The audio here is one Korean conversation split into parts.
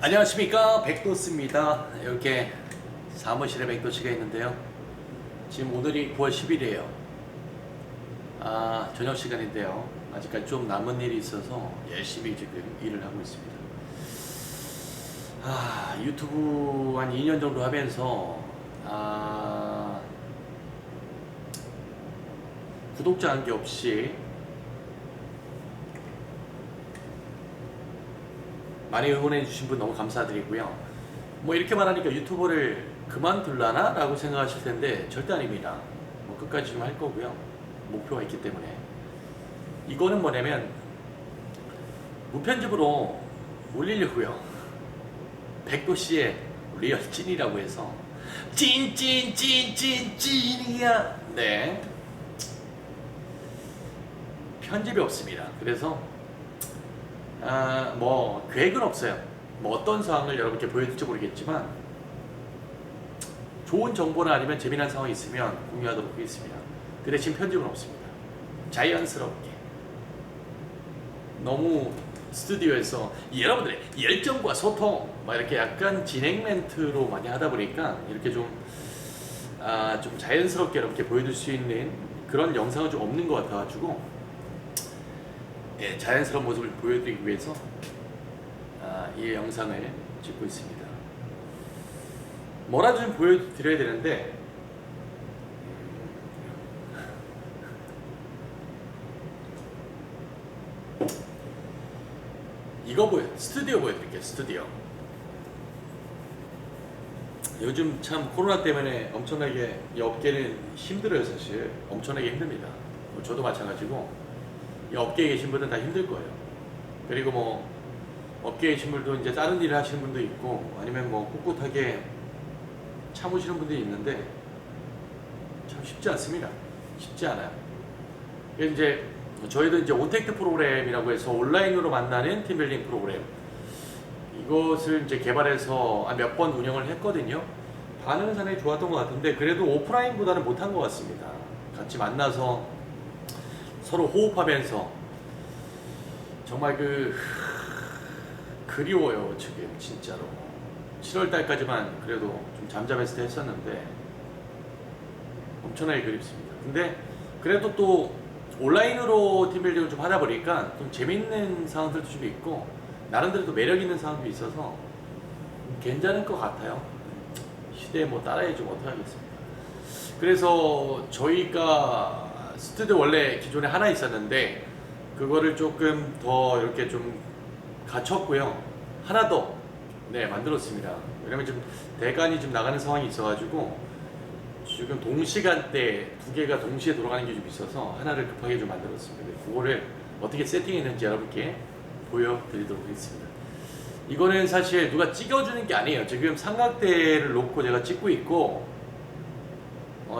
안녕하십니까, 백도스입니다. 이렇게 사무실에 백도씨가 있는데요. 지금 오늘이 9월 10일이에요 저녁 시간인데요. 아직까지 좀 남은 일이 있어서 열심히 지금 일을 하고 있습니다. 유튜브 한 2년 정도 하면서 구독자 한 게 없이 많이 응원해 주신 분 너무 감사드리고요. 뭐 이렇게 말하니까 유튜버를 그만둘라나? 라고 생각하실 텐데 절대 아닙니다. 뭐 끝까지 좀 할 거고요. 목표가 있기 때문에. 이거는 뭐냐면 무편집으로 올리려고요. 백도씨의 리얼 찐이라고 해서 찐이야. 네, 편집이 없습니다. 그래서 뭐 계획은 없어요. 뭐 어떤 상황을 여러분께 보여줄지 모르겠지만 좋은 정보나 아니면 재미난 상황이 있으면 공유하도록 하겠습니다. 그 대신 편집은 없습니다. 자연스럽게 너무 스튜디오에서 여러분들의 열정과 소통 막 이렇게 약간 진행 멘트로 많이 하다 보니까 이렇게 좀 자연스럽게 이렇게 보여줄 수 있는 그런 영상은 좀 없는 것 같아가지고 자연스러운 모습을 보여드리기 위해서 이 영상을 찍고 있습니다. 뭐라도 좀 보여드려야 되는데 스튜디오 보여드릴게요. 스튜디오. 요즘 참 코로나 때문에 엄청나게 이 업계는 힘들어요. 사실 엄청나게 힘듭니다. 저도 마찬가지고 이 업계에 계신 분들은 다 힘들 거예요. 그리고 뭐 업계에 계신 분들도 이제 다른 일을 하시는 분도 있고 아니면 뭐 꿋꿋하게 참으시는 분들이 있는데 참 쉽지 않습니다. 쉽지 않아요. 그래서 이제 저희도 이제 온택트 프로그램이라고 해서 온라인으로 만나는 팀빌딩 프로그램, 이것을 이제 개발해서 몇 번 운영을 했거든요. 반응은 상당히 좋았던 것 같은데 그래도 오프라인보다는 못한 것 같습니다. 같이 만나서 서로 호흡하면서 정말 그리워요. 지금 진짜로 7월달까지만 그래도 좀 잠잠했을 때 했었는데 엄청나게 그립습니다. 근데 그래도 또 온라인으로 팀빌딩을 좀 하다 보니까 좀 재밌는 상황들도 좀 있고 나름대로 또 매력 있는 상황도 있어서 괜찮을 것 같아요. 시대에 뭐 따라해 주면 어떡하겠습니까. 그래서 저희가 스튜디오 원래 기존에 하나 있었는데 그거를 조금 더 이렇게 좀 갖췄고요. 하나 더 만들었습니다. 왜냐면 지금 대관이 좀 나가는 상황이 있어가지고 지금 동시간대 두 개가 동시에 돌아가는 게 좀 있어서 하나를 급하게 좀 만들었습니다. 그거를 어떻게 세팅했는지 여러분께 보여드리도록 하겠습니다. 이거는 사실 누가 찍어주는 게 아니에요. 지금 삼각대를 놓고 제가 찍고 있고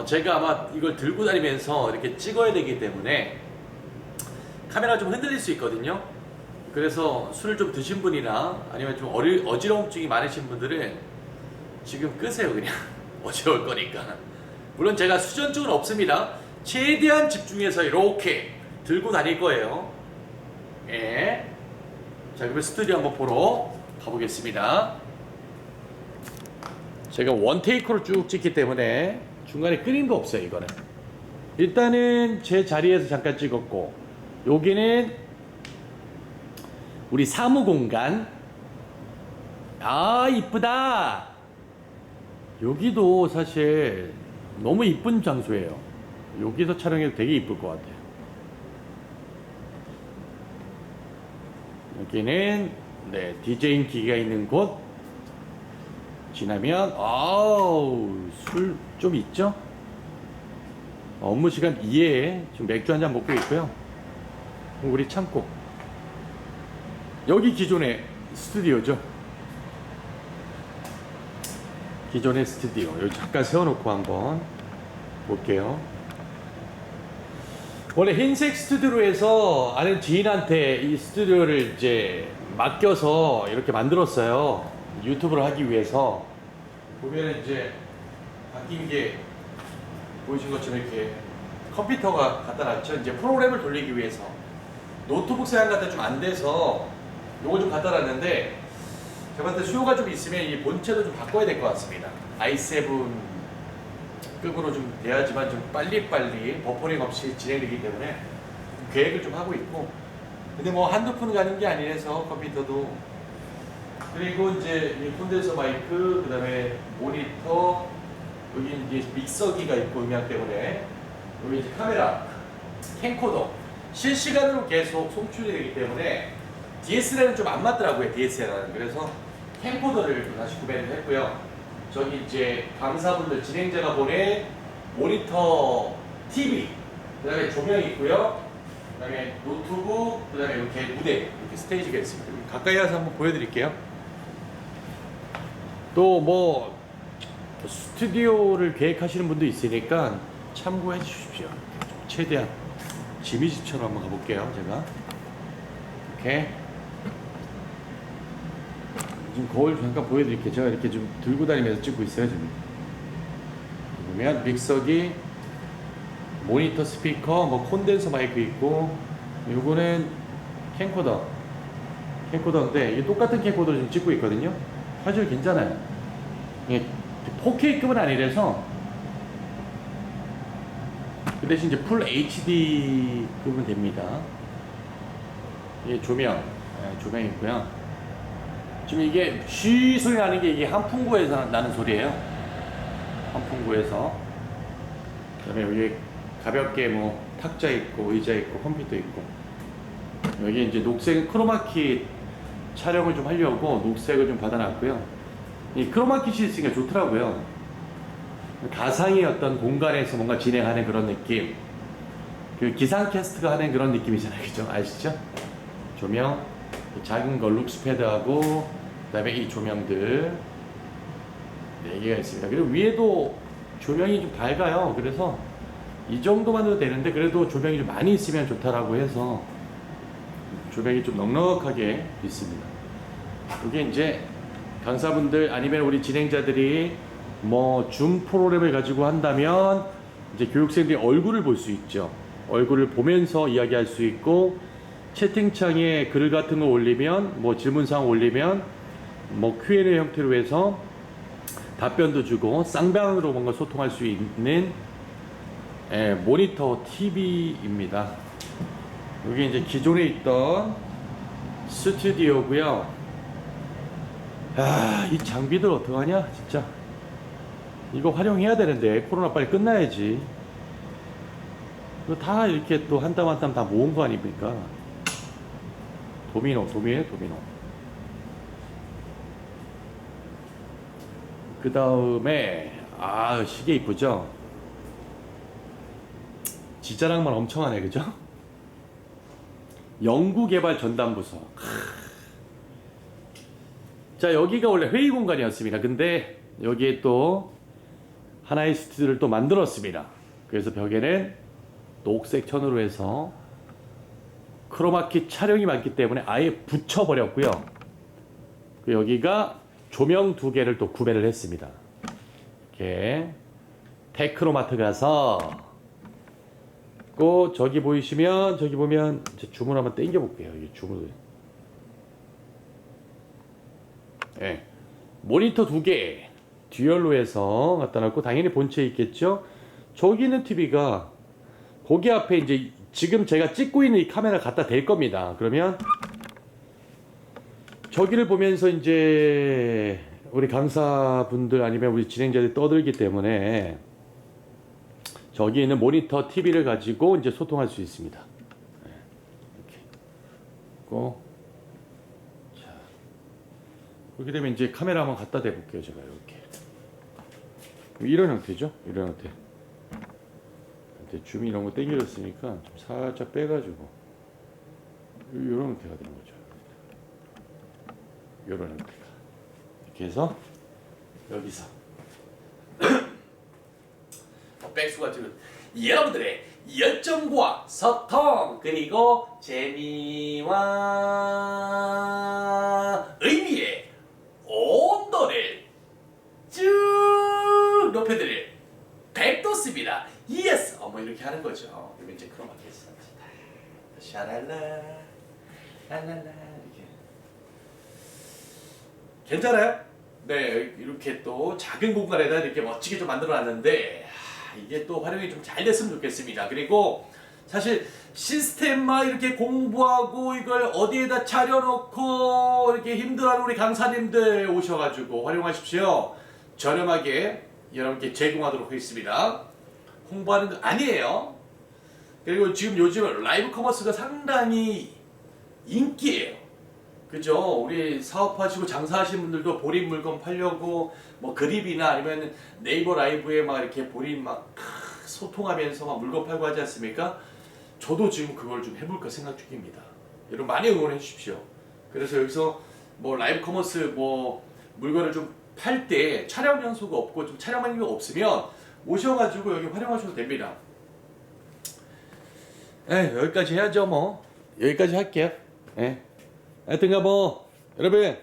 제가 아마 이걸 들고 다니면서 이렇게 찍어야 되기 때문에 카메라가 좀 흔들릴 수 있거든요. 그래서 술을 좀 드신 분이나 아니면 좀 어지러움증이 많으신 분들은 지금 끄세요. 그냥 어지러울 거니까. 물론 제가 수전증은 없습니다. 최대한 집중해서 이렇게 들고 다닐 거예요. 자, 그러면 스튜디오 한번 보러 가보겠습니다. 제가 원테이크로 쭉 찍기 때문에 중간에 끊임도 없어요. 이거는 일단은 제 자리에서 잠깐 찍었고, 여기는 우리 사무공간. 이쁘다. 여기도 사실 너무 이쁜 장소예요. 여기서 촬영해도 되게 이쁠 것 같아요. 여기는 디제잉 기계가 있는 곳 지나면 술 좀 있죠? 업무 시간 이외에 지금 맥주 한잔 먹고 있고요. 우리 창고. 여기 기존의 스튜디오죠. 기존의 스튜디오. 여기 잠깐 세워놓고 한번 볼게요. 원래 흰색 스튜디오에서 아는 지인한테 이 스튜디오를 이제 맡겨서 이렇게 만들었어요. 유튜브를 하기 위해서. 보면 이제 바뀐 게 보이신 것처럼 이렇게 컴퓨터가 갖다 놨죠. 이제 프로그램을 돌리기 위해서. 노트북 사양 같은 좀 안 돼서 요거 좀 갖다 놨는데 제가 봤을 때 수요가 좀 있으면 이 본체도 좀 바꿔야 될 것 같습니다. i7 급으로 좀 돼야지만 좀 빨리빨리 버퍼링 없이 진행되기 때문에 계획을 좀 하고 있고, 근데 뭐 한두 푼 가는 게 아니라서 컴퓨터도. 그리고 이제 이 콘덴서 마이크, 그 다음에 모니터, 여기 이제 믹서기가 있고 음향 때문에, 여기 이제 카메라, 캠코더 실시간으로 계속 송출이 되기 때문에 DSLR은 좀 안 맞더라고요. DSLR은. 그래서 캠코더를 다시 구매를 했고요. 저기 이제 강사분들 진행자가 보낸 모니터 TV, 그 다음에 조명이 있고요. 그 다음에 노트북, 그 다음에 이렇게 무대, 이렇게 스테이지가 있습니다. 가까이 가서 한번 보여드릴게요. 또 뭐 스튜디오를 계획하시는 분도 있으니까 참고해 주십시오. 최대한 지미집처럼 한번 가볼게요. 제가 이렇게 지금 거울 잠깐 보여드릴게요. 제가 이렇게 좀 들고 다니면서 찍고 있어요. 지금 보면 믹서기, 모니터, 스피커, 뭐 콘덴서 마이크 있고, 요거는 캠코더인데 이게 똑같은 캠코더를 지금 찍고 있거든요. 사실 괜찮아요. 이게 4K급은 아니라서, 그 대신 이제 풀 HD급은 됩니다. 이게 조명이 있고요. 지금 이게 쉬 소리 나는 게 이게 한풍구에서 나는 소리예요. 한풍구에서. 그다음에 여기 가볍게 뭐 탁자 있고 의자 있고 컴퓨터 있고, 여기 이제 녹색 크로마키 촬영을 좀 하려고 녹색을 좀 받아놨고요. 이 크로마키시 있으니까 좋더라고요. 가상의 어떤 공간에서 뭔가 진행하는 그런 느낌, 그 기상캐스트가 하는 그런 느낌이잖아요. 그죠? 아시죠? 조명, 작은 거 룩스패드하고, 그 다음에 이 조명들 4개가 있습니다. 그리고 위에도 조명이 좀 밝아요. 그래서 이 정도만 해도 되는데, 그래도 조명이 좀 많이 있으면 좋다라고 해서 조명이 좀 넉넉하게 있습니다. 이게 이제 강사분들 아니면 우리 진행자들이 뭐 줌 프로그램을 가지고 한다면 이제 교육생들이 얼굴을 볼 수 있죠. 얼굴을 보면서 이야기할 수 있고, 채팅창에 글 같은 거 올리면, 뭐 질문사항 올리면 뭐 Q&A 형태로 해서 답변도 주고 쌍방으로 뭔가 소통할 수 있는 모니터 TV입니다. 여기 이제 기존에 있던 스튜디오고요. 이 장비들 어떡하냐 진짜. 이거 활용해야 되는데 코로나 빨리 끝나야지. 이거 다 이렇게 또 한 땀 한 땀 다 모은 거 아닙니까? 도미노. 그 다음에 시계 이쁘죠? 지자랑만 엄청 하네, 그죠? 연구개발 전담부서. 자, 여기가 원래 회의 공간이었습니다. 근데 여기에 또 하나의 스튜디오를 또 만들었습니다. 그래서 벽에는 녹색 천으로 해서 크로마키 촬영이 많기 때문에 아예 붙여버렸고요. 여기가 조명 2개를 또 구매를 했습니다. 이렇게 테크노마트 가서, 저기 보이시면, 저기 보면 줌을 한번 당겨 볼게요. 여기 줌을. 모니터 2개 듀얼로 해서 갖다 놨고, 당연히 본체에 있겠죠. 저기 있는 TV가 거기 앞에 이제 지금 제가 찍고 있는 이 카메라 갖다 댈 겁니다. 그러면 저기를 보면서 이제 우리 강사분들 아니면 우리 진행자들이 떠들기 때문에 저기 있는 모니터 TV를 가지고 이제 소통할 수 있습니다. 이렇게 있고, 자, 그렇게 되면 이제 카메라 한번 갖다 대볼게요. 제가 이렇게 이런 형태죠. 이런 형태. 줌이 이런 거 당겨졌으니까 좀 살짝 빼가지고 이런 형태가 되는 거죠. 이런 형태가 이렇게 해서 여기서 백수가 지금 여러분들의 열정과 소통, 그리고 재미와 의미의 온도를 쭉 높여드릴 백도스입니다. 예스! 뭐 이렇게 하는 거죠. 그러면 이제 크로마키 했어. 샤랄라 랄랄라 이렇게. 괜찮아요? 네, 이렇게 또 작은 공간에다 이렇게 멋지게 좀 만들어 놨는데 이게 또 활용이 좀 잘 됐으면 좋겠습니다. 그리고 사실 시스템만 이렇게 공부하고 이걸 어디에다 차려놓고 이렇게 힘들어하는 우리 강사님들 오셔가지고 활용하십시오. 저렴하게 여러분께 제공하도록 하겠습니다. 홍보하는 거 아니에요. 그리고 지금 요즘 라이브 커머스가 상당히 인기예요. 그죠? 우리 사업하시고 장사하시는 분들도 본인 물건 팔려고 뭐 그립이나 아니면 네이버 라이브에 막 이렇게 본인 막 소통하면서 막 물건 팔고 하지 않습니까? 저도 지금 그걸 좀 해볼까 생각 중입니다. 여러분 많이 응원해 주십시오. 그래서 여기서 뭐 라이브 커머스 뭐 물건을 좀 팔 때 촬영 연수가 없고 좀 촬영하는 게 없으면 오셔가지고 여기 활용하셔도 됩니다. 여기까지 해야죠 뭐. 여기까지 할게요. 하여튼가 뭐 여러분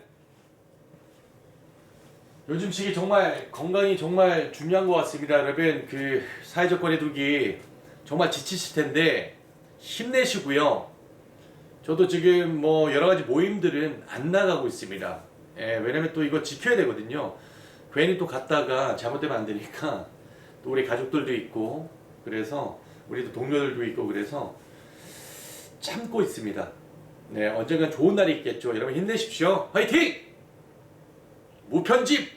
요즘 시기 정말 건강이 정말 중요한 것 같습니다. 여러분 그 사회적 거리두기 정말 지치실 텐데 힘내시고요. 저도 지금 뭐 여러 가지 모임들은 안 나가고 있습니다. 왜냐면 또 이거 지켜야 되거든요. 괜히 또 갔다가 잘못되면 안 되니까 또 우리 가족들도 있고 그래서 우리 또 동료들도 있고 그래서 참고 있습니다. 네, 언젠간 좋은 날이 있겠죠. 여러분 힘내십시오. 화이팅! 무편집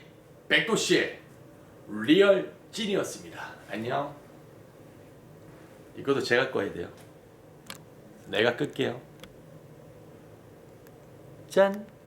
백도씨의 리얼 찐이었습니다. 안녕. 이것도 제가 꺼야 돼요. 내가 끌게요. 짠!